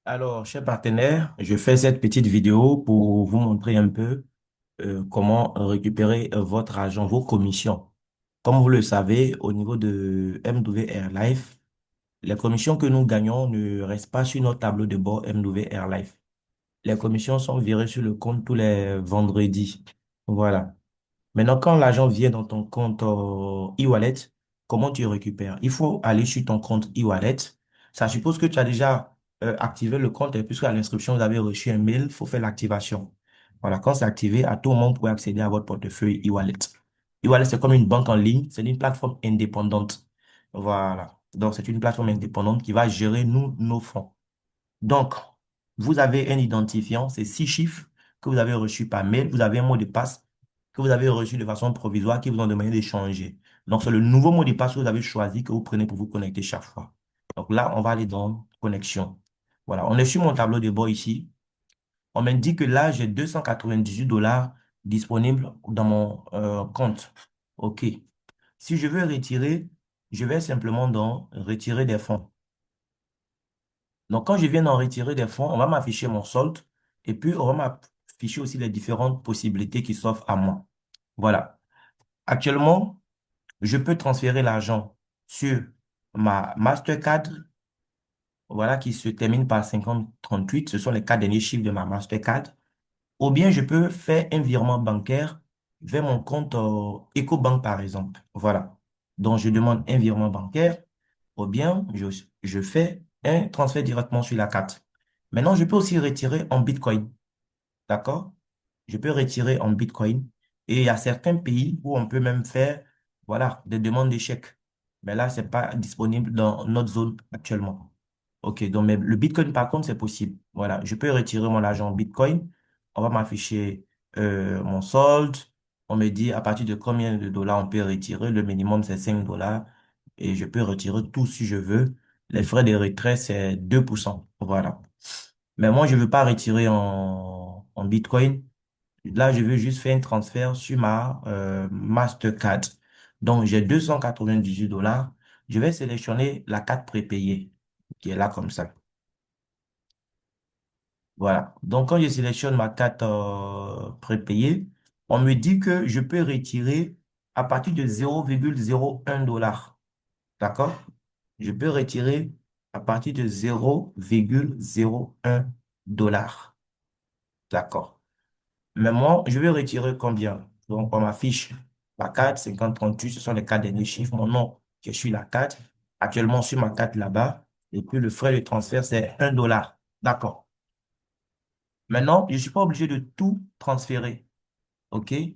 Alors, chers partenaires, je fais cette petite vidéo pour vous montrer un peu comment récupérer votre argent, vos commissions. Comme vous le savez, au niveau de MW Airlife, les commissions que nous gagnons ne restent pas sur notre tableau de bord MW Airlife. Les commissions sont virées sur le compte tous les vendredis. Voilà. Maintenant, quand l'argent vient dans ton compte e-wallet, comment tu récupères? Il faut aller sur ton compte e-wallet. Ça suppose que tu as déjà activé le compte et puisque à l'inscription, vous avez reçu un mail, il faut faire l'activation. Voilà, quand c'est activé, à tout moment, vous pouvez accéder à votre portefeuille e-wallet. E-wallet, c'est comme une banque en ligne, c'est une plateforme indépendante. Voilà. Donc, c'est une plateforme indépendante qui va gérer nos fonds. Donc, vous avez un identifiant, c'est 6 chiffres que vous avez reçus par mail. Vous avez un mot de passe que vous avez reçu de façon provisoire qui vous ont demandé d'échanger. Donc, c'est le nouveau mot de passe que vous avez choisi que vous prenez pour vous connecter chaque fois. Donc là, on va aller dans connexion. Voilà, on est sur mon tableau de bord ici. On m'indique que là, j'ai 298 $ disponibles dans mon compte. OK. Si je veux retirer, je vais simplement dans retirer des fonds. Donc, quand je viens d'en retirer des fonds, on va m'afficher mon solde et puis on va m'afficher aussi les différentes possibilités qui s'offrent à moi. Voilà. Actuellement, je peux transférer l'argent sur ma Mastercard, voilà, qui se termine par 5038. Ce sont les 4 derniers chiffres de ma Mastercard. Ou bien je peux faire un virement bancaire vers mon compte EcoBank, par exemple. Voilà. Donc, je demande un virement bancaire ou bien je fais un transfert directement sur la carte. Maintenant, je peux aussi retirer en Bitcoin. D'accord? Je peux retirer en Bitcoin. Et il y a certains pays où on peut même faire, voilà, des demandes d'échecs. Mais là, c'est pas disponible dans notre zone actuellement. OK, donc mais le Bitcoin, par contre, c'est possible. Voilà, je peux retirer mon argent en Bitcoin. On va m'afficher mon solde. On me dit à partir de combien de dollars on peut retirer. Le minimum, c'est 5 $. Et je peux retirer tout si je veux. Les frais de retrait, c'est 2%. Voilà. Mais moi, je veux pas retirer en Bitcoin. Là, je veux juste faire un transfert sur ma Mastercard. Donc, j'ai 298 $. Je vais sélectionner la carte prépayée qui est là comme ça. Voilà. Donc, quand je sélectionne ma carte prépayée, on me dit que je peux retirer à partir de 0,01 $. D'accord? Je peux retirer à partir de 0,01 $. D'accord. Mais moi, je vais retirer combien? Donc, on m'affiche la carte 5038, ce sont les 4 derniers chiffres. Mon nom qui est sur la carte. Actuellement, sur ma carte là-bas. Et puis, le frais de transfert, c'est 1 $. D'accord. Maintenant, je ne suis pas obligé de tout transférer. OK? Je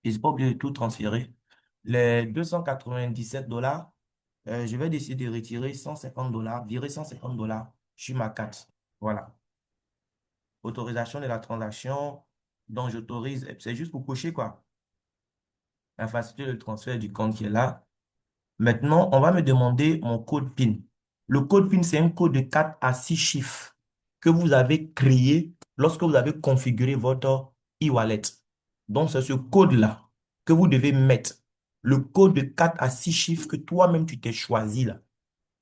ne suis pas obligé de tout transférer. Les 297 $, je vais décider de retirer 150 $, virer 150 $ sur ma carte. Voilà. Autorisation de la transaction. Donc, j'autorise. C'est juste pour cocher, quoi. La facilité de transfert du compte qui est là. Maintenant, on va me demander mon code PIN. Le code PIN, c'est un code de 4 à 6 chiffres que vous avez créé lorsque vous avez configuré votre e-wallet. Donc, c'est ce code-là que vous devez mettre. Le code de 4 à 6 chiffres que toi-même tu t'es choisi là.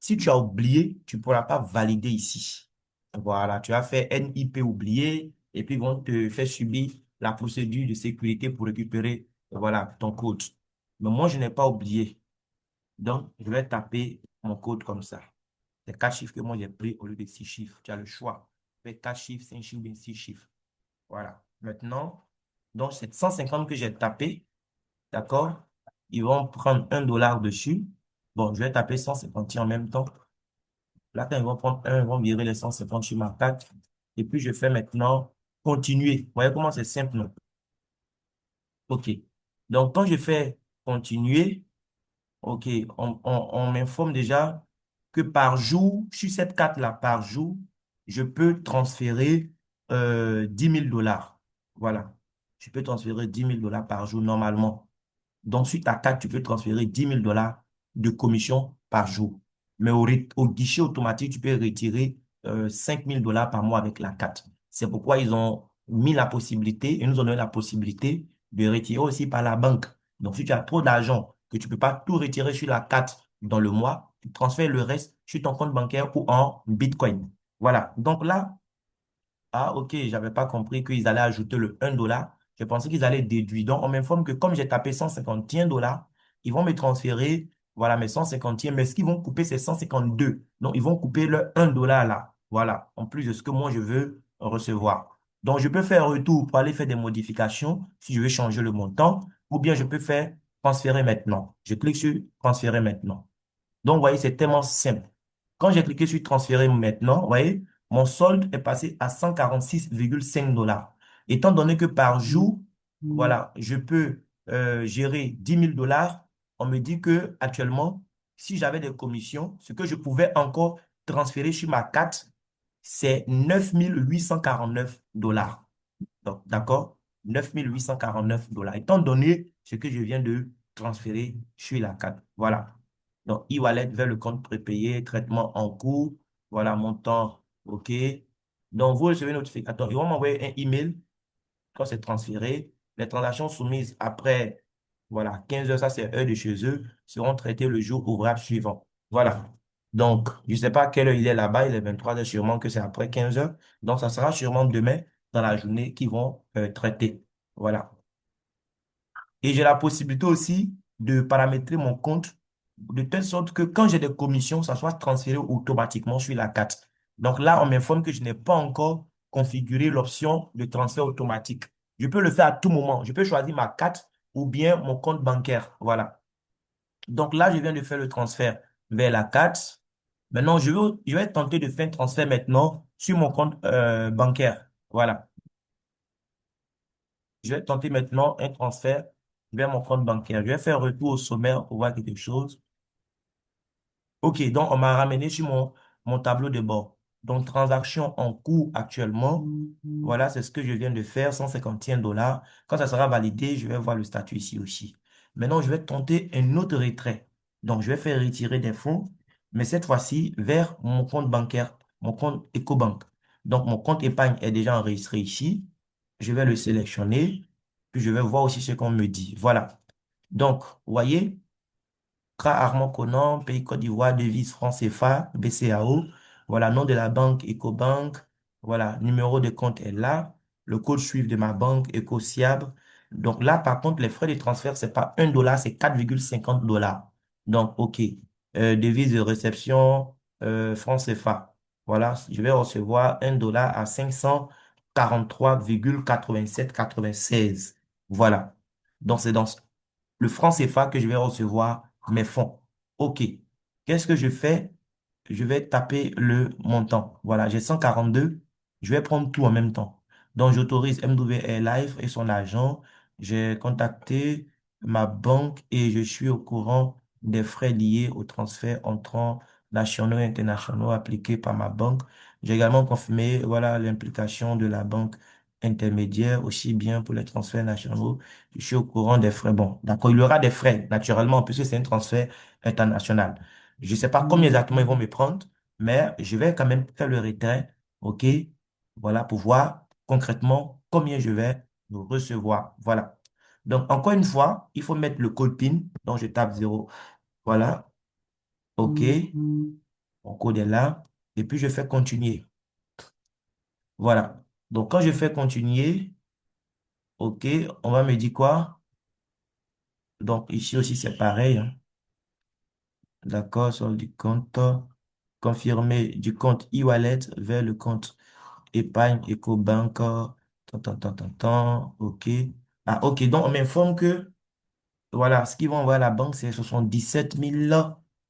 Si tu as oublié, tu ne pourras pas valider ici. Voilà, tu as fait NIP oublié et puis ils vont te faire subir la procédure de sécurité pour récupérer voilà, ton code. Mais moi, je n'ai pas oublié. Donc, je vais taper mon code comme ça. C'est 4 chiffres que moi j'ai pris au lieu de 6 chiffres. Tu as le choix. Fais 4 chiffres, 5 chiffres, bien 6 chiffres. Voilà. Maintenant, donc c'est 150 que j'ai tapé. D'accord? Ils vont prendre 1 $ dessus. Bon, je vais taper 150 en même temps. Là, quand ils vont prendre un, ils vont virer les 150 sur ma carte. Et puis, je fais maintenant continuer. Vous voyez comment c'est simple, non? OK. Donc, quand je fais continuer, OK, on m'informe déjà que par jour, sur cette carte-là, par jour, je peux transférer 10 000 $. Voilà. Je peux transférer 10 000 $ par jour normalement. Donc, sur ta carte, tu peux transférer 10 000 $ de commission par jour. Mais au guichet automatique, tu peux retirer 5 000 $ par mois avec la carte. C'est pourquoi ils ont mis la possibilité, et nous ont donné la possibilité de retirer aussi par la banque. Donc, si tu as trop d'argent, que tu ne peux pas tout retirer sur la carte dans le mois, tu transfères le reste sur ton compte bancaire ou en Bitcoin. Voilà. Donc là, ah, ok, j'avais pas compris qu'ils allaient ajouter le 1 dollar. Je pensais qu'ils allaient déduire. Donc, on m'informe que comme j'ai tapé 151 dollars, ils vont me transférer, voilà, mes 151. Mais ce qu'ils vont couper, c'est 152. Donc, ils vont couper le 1 dollar là. Voilà. En plus de ce que moi, je veux recevoir. Donc, je peux faire retour pour aller faire des modifications si je veux changer le montant. Ou bien, je peux faire transférer maintenant. Je clique sur transférer maintenant. Donc, vous voyez, c'est tellement simple. Quand j'ai cliqué sur transférer maintenant, vous voyez, mon solde est passé à 146,5 dollars. Étant donné que par jour, voilà, je peux gérer 10 000 dollars, on me dit que actuellement, si j'avais des commissions, ce que je pouvais encore transférer sur ma carte, c'est 9 849 dollars. Donc, d'accord? 9 849 dollars. Étant donné ce que je viens de transférer sur la carte. Voilà. Donc, e-wallet vers le compte prépayé, traitement en cours. Voilà, montant. OK. Donc, vous recevez une notification. Ils vont m'envoyer un email quand c'est transféré. Les transactions soumises après, voilà, 15 heures, ça c'est heure de chez eux, seront traitées le jour ouvrable suivant. Voilà. Donc, je ne sais pas à quelle heure il est là-bas, il est 23 heures, sûrement que c'est après 15 heures. Donc, ça sera sûrement demain dans la journée qu'ils vont traiter. Voilà. Et j'ai la possibilité aussi de paramétrer mon compte de telle sorte que quand j'ai des commissions, ça soit transféré automatiquement sur la carte. Donc là, on m'informe que je n'ai pas encore configuré l'option de transfert automatique. Je peux le faire à tout moment. Je peux choisir ma carte ou bien mon compte bancaire. Voilà. Donc là, je viens de faire le transfert vers la carte. Maintenant, je vais tenter de faire un transfert maintenant sur mon compte bancaire. Voilà. Je vais tenter maintenant un transfert vers mon compte bancaire. Je vais faire retour au sommaire pour voir quelque chose. OK, donc on m'a ramené sur mon tableau de bord. Donc, transaction en cours actuellement. Voilà, c'est ce que je viens de faire, 151 dollars. Quand ça sera validé, je vais voir le statut ici aussi. Maintenant, je vais tenter un autre retrait. Donc, je vais faire retirer des fonds, mais cette fois-ci vers mon compte bancaire, mon compte EcoBank. Donc, mon compte épargne est déjà enregistré ici. Je vais le sélectionner, puis je vais voir aussi ce qu'on me dit. Voilà. Donc, vous voyez, CRA Armand Conan, Pays Côte d'Ivoire, devise franc CFA, BCAO. Voilà, nom de la banque, EcoBank. Voilà, numéro de compte est là. Le code SWIFT de ma banque, EcoSiab. Donc là, par contre, les frais de transfert, c'est pas 1 dollar, c'est 4,50 dollars. Donc, OK. Devise de réception, franc CFA. Voilà, je vais recevoir 1 dollar à 543,8796. Voilà. Donc, c'est dans le franc CFA que je vais recevoir mes fonds. OK. Qu'est-ce que je fais? Je vais taper le montant. Voilà, j'ai 142. Je vais prendre tout en même temps. Donc, j'autorise MW Life et son agent. J'ai contacté ma banque et je suis au courant des frais liés au transfert entrant nationaux et internationaux appliqués par ma banque. J'ai également confirmé, voilà, l'implication de la banque intermédiaire aussi bien pour les transferts nationaux. Je suis au courant des frais. Bon, d'accord, il y aura des frais, naturellement, puisque c'est un transfert international. Je ne sais pas combien exactement ils vont me prendre, mais je vais quand même faire le retrait, OK? Voilà, pour voir concrètement combien je vais recevoir. Voilà. Donc, encore une fois, il faut mettre le code PIN. Donc, je tape 0. Voilà. OK. Mon code est là. Et puis, je fais continuer. Voilà. Donc, quand je fais continuer, OK, on va me dire quoi? Donc, ici aussi, c'est pareil, hein. D'accord, sur du compte, confirmer du compte e-wallet vers le compte épargne EcoBank. OK. Ah, OK. Donc, on m'informe que, voilà, ce qu'ils vont envoyer à la banque, c'est 77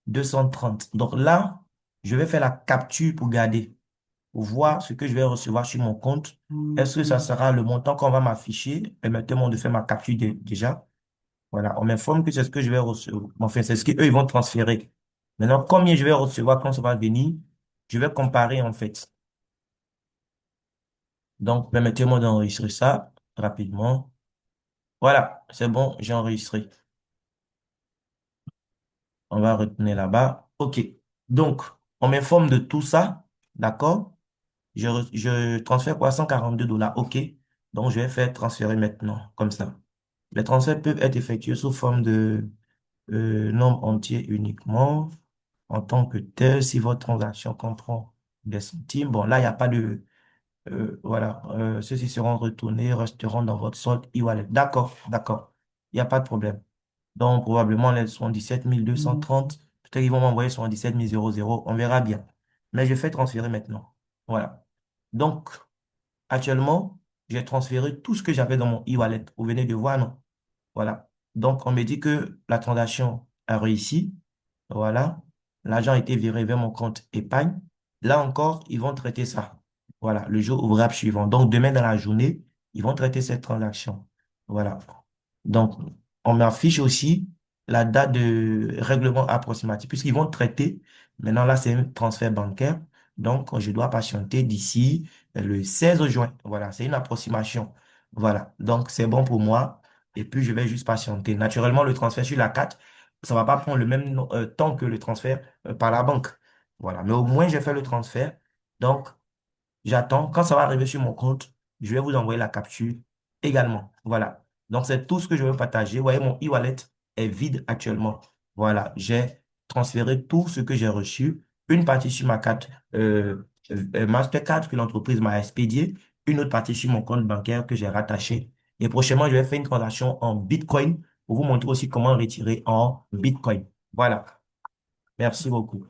230. Donc là, je vais faire la capture pour garder, pour voir ce que je vais recevoir sur mon compte. Est-ce que ça sera le montant qu'on va m'afficher? Permettez-moi de faire ma capture déjà. Voilà, on m'informe que c'est ce que je vais recevoir. Enfin, c'est ce qu'eux, ils vont transférer. Maintenant, combien je vais recevoir quand ça va venir, je vais comparer en fait. Donc, permettez-moi d'enregistrer ça rapidement. Voilà, c'est bon, j'ai enregistré. On va retourner là-bas. OK. Donc, on m'informe de tout ça. D'accord? Je transfère quoi? 142 dollars. OK. Donc, je vais faire transférer maintenant, comme ça. Les transferts peuvent être effectués sous forme de nombre entier uniquement en tant que tel si votre transaction comprend. des centimes. Bon, là, il n'y a pas de... voilà, ceux-ci seront retournés, resteront dans votre solde e-wallet. D'accord, d'accord. Il n'y a pas de problème. Donc, probablement, les 77 230, peut-être qu'ils vont m'envoyer 77 000. On verra bien. Mais je fais transférer maintenant. Voilà. Donc, actuellement, j'ai transféré tout ce que j'avais dans mon e-wallet. Vous venez de voir, non? Voilà. Donc, on me dit que la transaction a réussi. Voilà. L'argent a été viré vers mon compte épargne. Là encore, ils vont traiter ça. Voilà, le jour ouvrable suivant. Donc, demain dans la journée, ils vont traiter cette transaction. Voilà. Donc, on m'affiche aussi la date de règlement approximatif, puisqu'ils vont traiter. Maintenant, là, c'est un transfert bancaire. Donc, je dois patienter d'ici le 16 juin. Voilà, c'est une approximation. Voilà. Donc, c'est bon pour moi. Et puis, je vais juste patienter. Naturellement, le transfert sur la carte, ça va pas prendre le même temps que le transfert par la banque. Voilà. Mais au moins, j'ai fait le transfert. Donc, j'attends. Quand ça va arriver sur mon compte, je vais vous envoyer la capture également. Voilà. Donc, c'est tout ce que je veux partager. Vous voyez, mon e-wallet est vide actuellement. Voilà. J'ai transféré tout ce que j'ai reçu. Une partie sur ma carte Mastercard que l'entreprise m'a expédiée. Une autre partie sur mon compte bancaire que j'ai rattaché. Et prochainement, je vais faire une transaction en Bitcoin pour vous montrer aussi comment retirer en Bitcoin. Voilà. Merci beaucoup.